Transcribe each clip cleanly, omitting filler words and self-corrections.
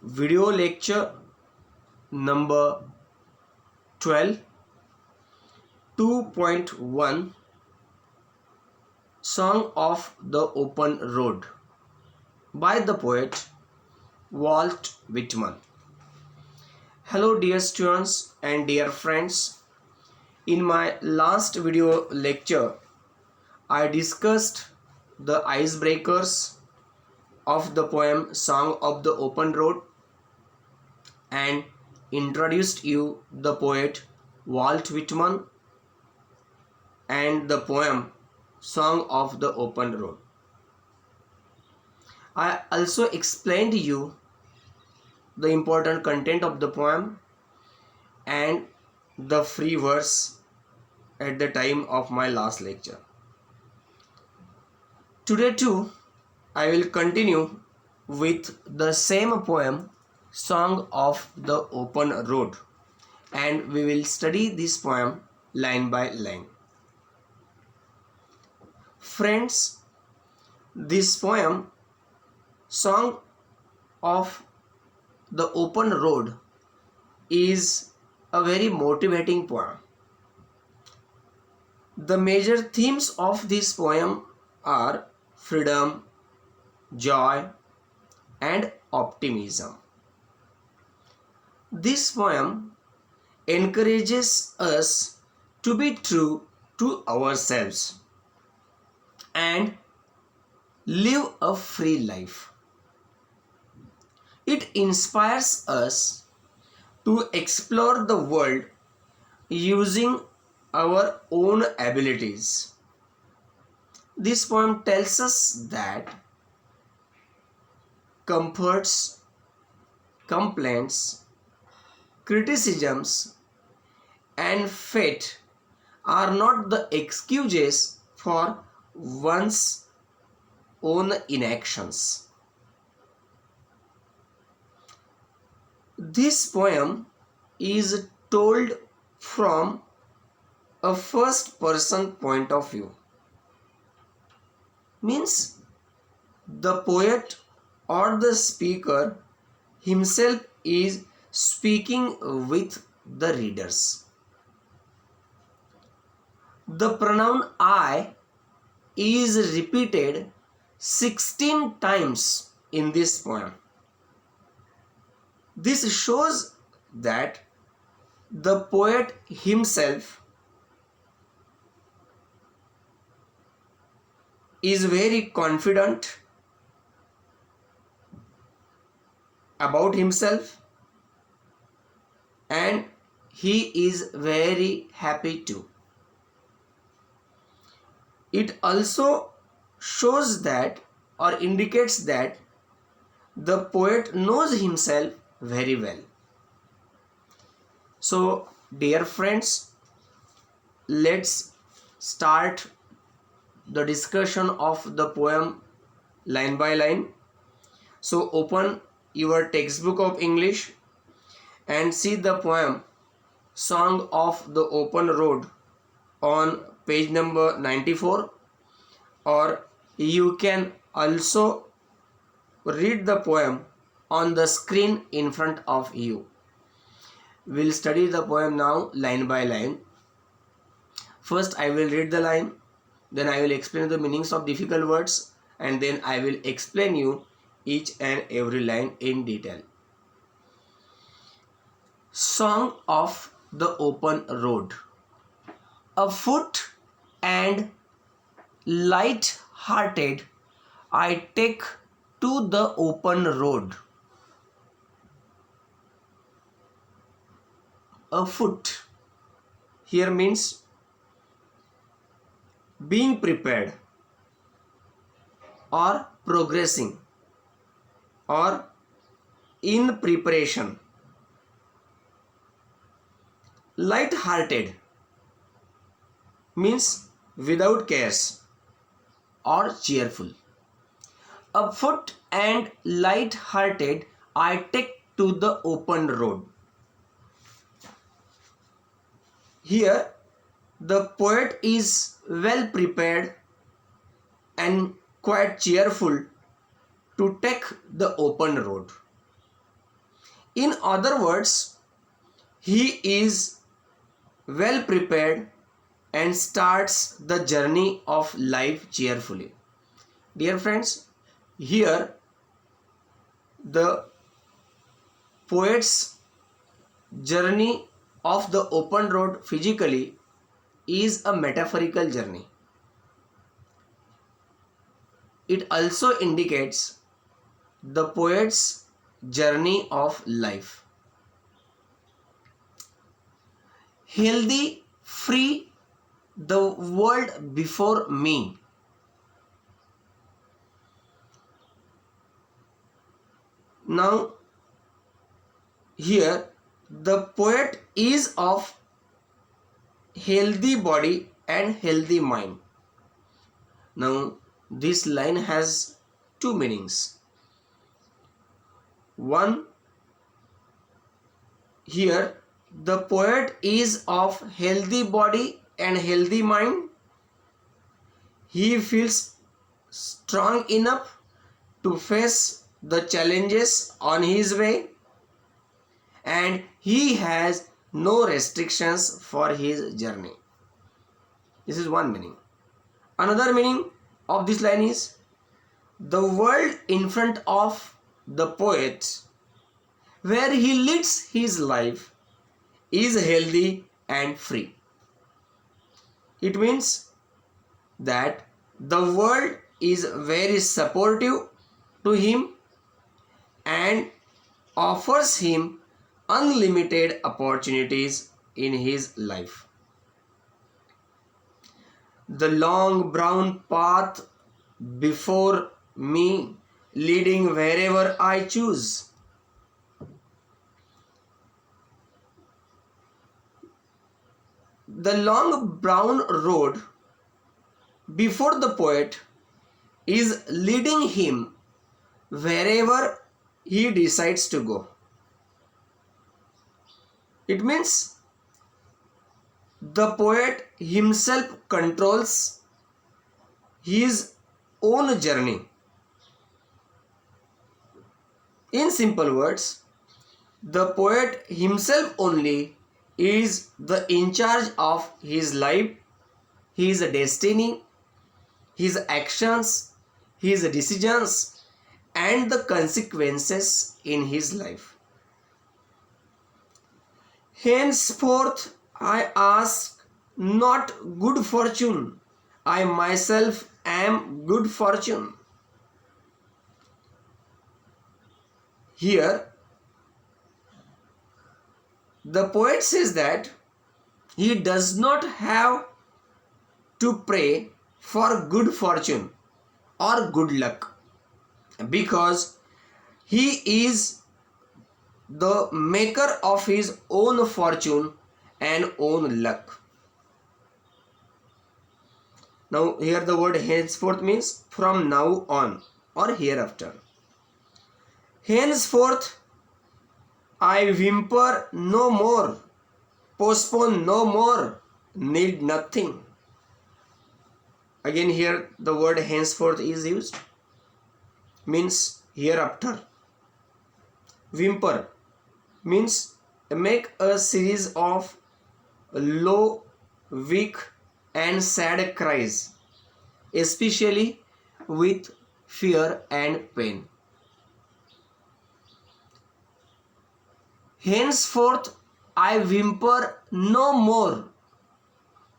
video lecture number 12, 2.1, Song of the Open Road by the poet Walt Whitman. Hello dear students and dear friends. In my last video lecture, I discussed the icebreakers of the poem Song of the Open Road and introduced you the poet Walt Whitman and the poem Song of the Open Road. I also explained you the important content of the poem and the free verse at the time of my last lecture. Today too, I will continue with the same poem Song of the Open Road, and we will study this poem line by line. Friends, this poem Song of the Open Road is a very motivating poem. The major themes of this poem are freedom, joy, and optimism. This poem encourages us to be true to ourselves and live a free life. It inspires us to explore the world using our own abilities. This poem tells us that comforts, complaints, criticisms, and fate are not the excuses for one's own inactions. This poem is told from a first person point of view. Means the poet or the speaker himself is speaking with the readers. The pronoun I is repeated 16 times in this poem. This shows that the poet himself is very confident about himself and he is very happy too. It also shows that or indicates that the poet knows himself very well. So, dear friends, let's start the discussion of the poem line by line. So, open your textbook of English and see the poem Song of the Open Road on page number 94, or you can also read the poem on the screen in front of you. We'll study the poem now line by line. First I will read the line, then I will explain the meanings of difficult words, and then I will explain you each and every line in detail. Song of the Open Road. Afoot and light-hearted, I take to the open road. Afoot here means being prepared or progressing or in preparation. Light-hearted means without cares or cheerful. Afoot and light-hearted, I take to the open road. Here the poet is well prepared and quite cheerful to take the open road. In other words, he is well prepared and starts the journey of life cheerfully. Dear friends, here the poet's journey of the open road physically is a metaphorical journey. It also indicates the poet's journey of life. Healthy, free, the world before me. Now, here the poet is of healthy body and healthy mind. Now, this line has two meanings. One, here the poet is of healthy body and healthy mind. He feels strong enough to face the challenges on his way, and he has no restrictions for his journey. This is one meaning. Another meaning of this line is the world in front of the poet, where he leads his life, is healthy and free. It means that the world is very supportive to him and offers him unlimited opportunities in his life. The long brown path before me, leading wherever I choose. The long brown road before the poet is leading him wherever he decides to go. It means the poet himself controls his own journey. In simple words, the poet himself only is the in charge of his life, his destiny, his actions, his decisions, and the consequences in his life. Henceforth I ask not good fortune, I myself am good fortune. Here, the poet says that he does not have to pray for good fortune or good luck, because he is the maker of his own fortune and own luck. Now, here the word henceforth means from now on or hereafter. Henceforth, I whimper no more, postpone no more, need nothing. Again, here the word henceforth is used, means hereafter. Whimper means make a series of low, weak, and sad cries, especially with fear and pain. Henceforth, I whimper no more,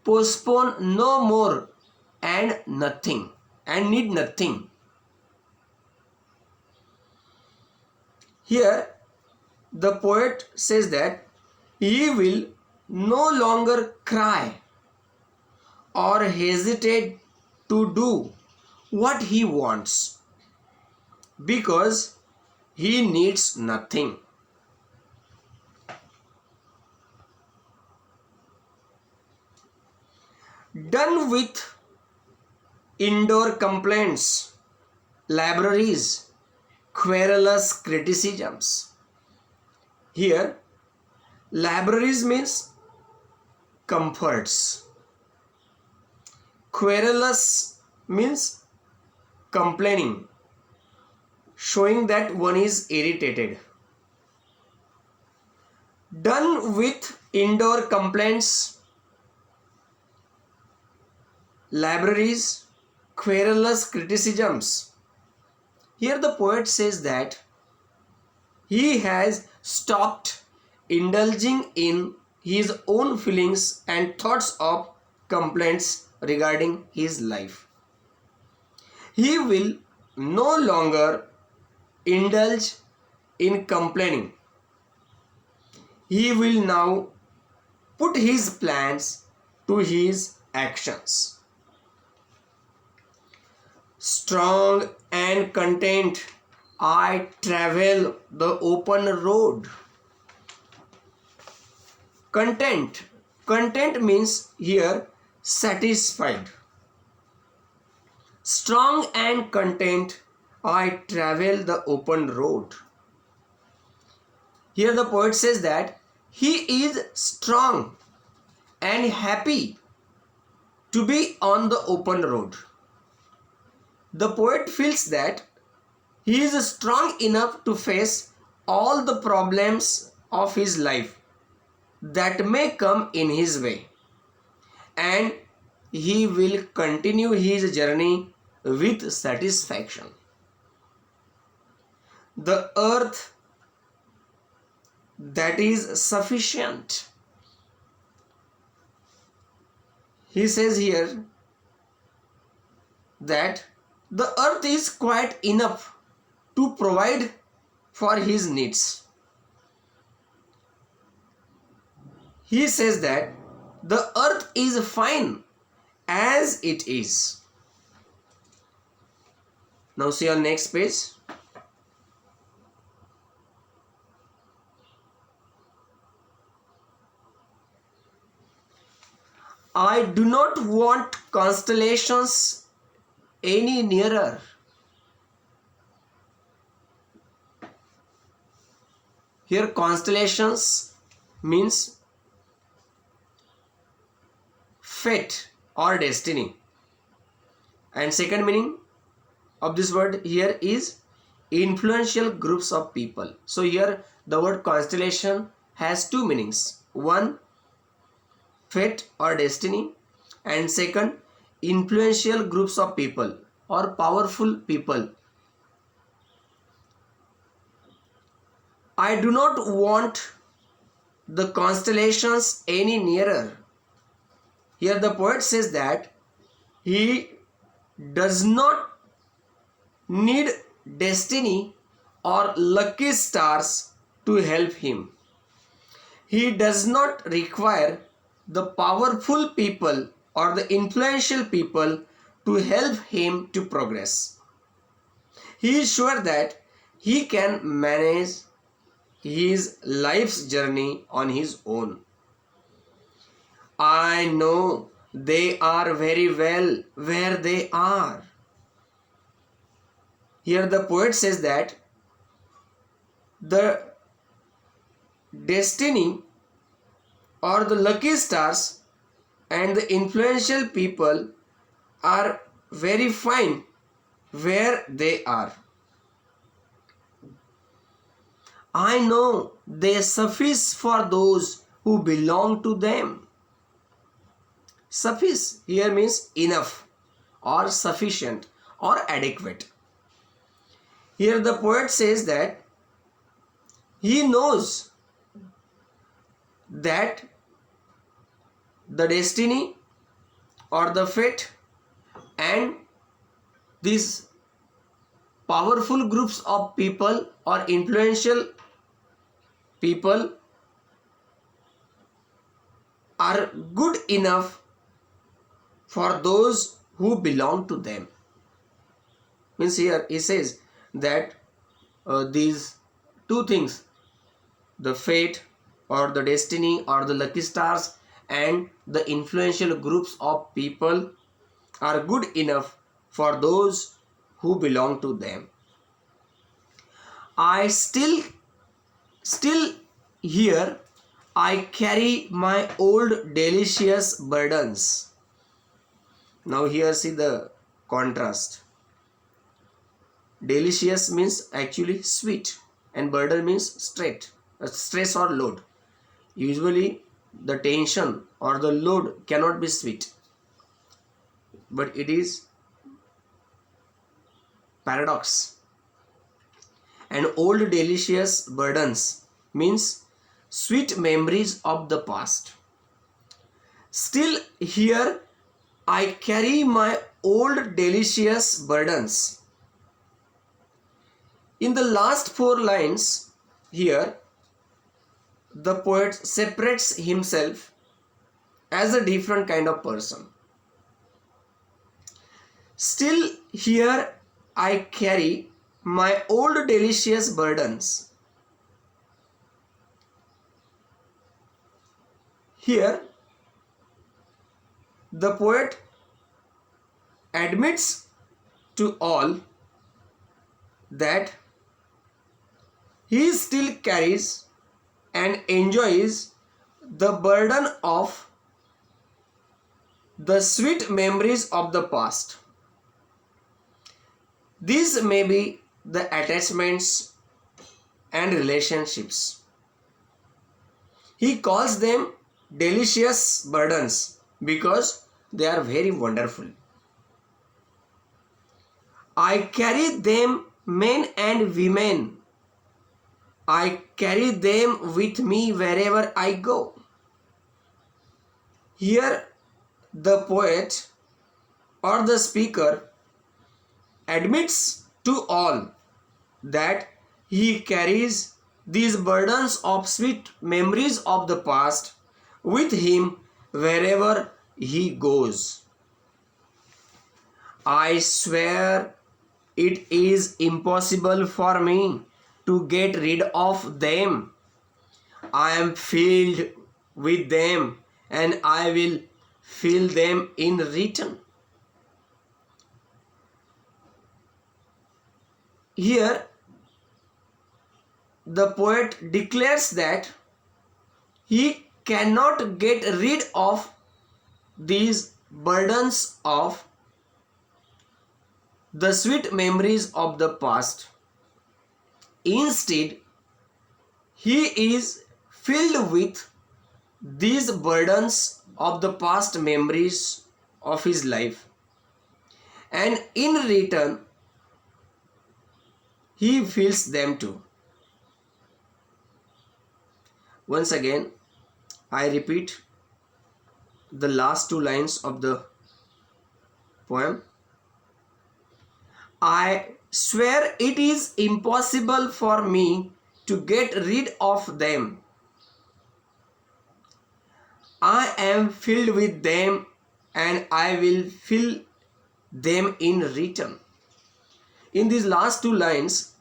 postpone no more, and nothing, and need nothing. Here, the poet says that he will no longer cry or hesitate to do what he wants, because he needs nothing. Done with indoor complaints, libraries, querulous criticisms. Here, libraries means comforts. Querulous means complaining, showing that one is irritated. with indoor complaints, libraries, querulous criticisms. Here the poet says that he has stopped indulging in his own feelings and thoughts of complaints regarding his life. He will no longer indulge in complaining. He will now put his plans to his actions. Strong and content, I travel the open road. Content. Content means here satisfied. Strong and content, I travel the open road. Here the poet says that he is strong and happy to be on the open road. The poet feels that he is strong enough to face all the problems of his life that may come in his way, and he will continue his journey with satisfaction. The earth that is sufficient. He says here that the earth is quite enough to provide for his needs. He says that the earth is fine as it is. Now see on next page. I do not want constellations any nearer. Here constellations means fate or destiny, and second meaning of this word here is influential groups of people. So here the word constellation has two meanings. One, fate or destiny, and second, influential groups of people or powerful people. I do not want the constellations any nearer. Here the poet says that he does not need destiny or lucky stars to help him. He does not require the powerful people or the influential people to help him to progress. He is sure that he can manage his life's journey on his own. I know they are very well where they are. Here the poet says that the destiny or the lucky stars and the influential people are very fine where they are. I know they suffice for those who belong to them. Suffice here means enough or sufficient or adequate. Here the poet says that he knows that the destiny or the fate and these powerful groups of people or influential people are good enough for those who belong to them. Means here he says that these two things, the fate or the destiny or the lucky stars and the influential groups of people are good enough for those who belong to them. I still here I carry my old delicious burdens. Now here see the contrast. Delicious means actually sweet and burden means stress or load. Usually the tension or the load cannot be sweet, but it is paradox. And old delicious burdens means sweet memories of the past. Still here I carry my old delicious burdens. In the last four lines here, the poet separates himself as a different kind of person. Still here I carry my old delicious burdens. Here the poet admits to all that he still carries and enjoys the burden of the sweet memories of the past. These may be the attachments and relationships. He calls them delicious burdens because they are very wonderful. I carry them, men and women. I carry them with me wherever I go. Here the poet or the speaker admits to all that he carries these burdens of sweet memories of the past with him wherever he goes. I swear it is impossible for me to get rid of them. I am filled with them and I will fill them in return. Here the poet declares that he cannot get rid of these burdens of the sweet memories of the past. Instead, he is filled with these burdens of the past memories of his life, and in return he feels them too. Once again, I repeat the last two lines of the poem. I swear it is impossible for me to get rid of them. I am filled with them and I will fill them in return. In these last two lines,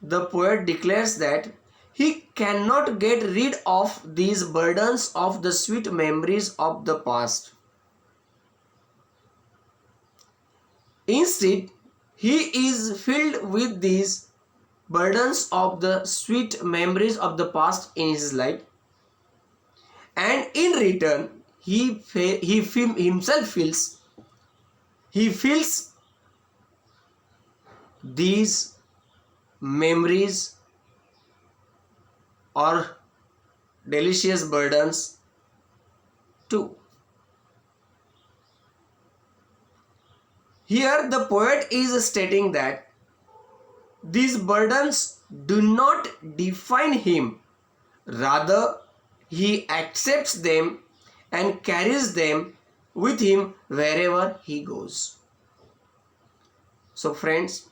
the poet declares that he cannot get rid of these burdens of the sweet memories of the past. Instead, he is filled with these burdens of the sweet memories of the past in his life, and in return he himself feels these memories or delicious burdens too. Here the poet is stating that these burdens do not define him, rather he accepts them and carries them with him wherever he goes. So friends,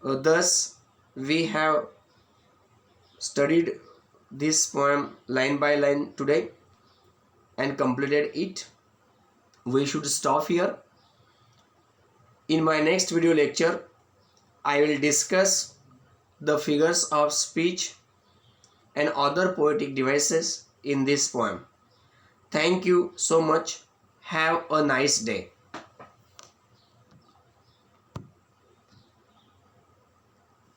thus we have studied this poem line by line today and completed it. We should stop here. In my next video lecture, I will discuss the figures of speech and other poetic devices in this poem. Thank you so much. Have a nice day.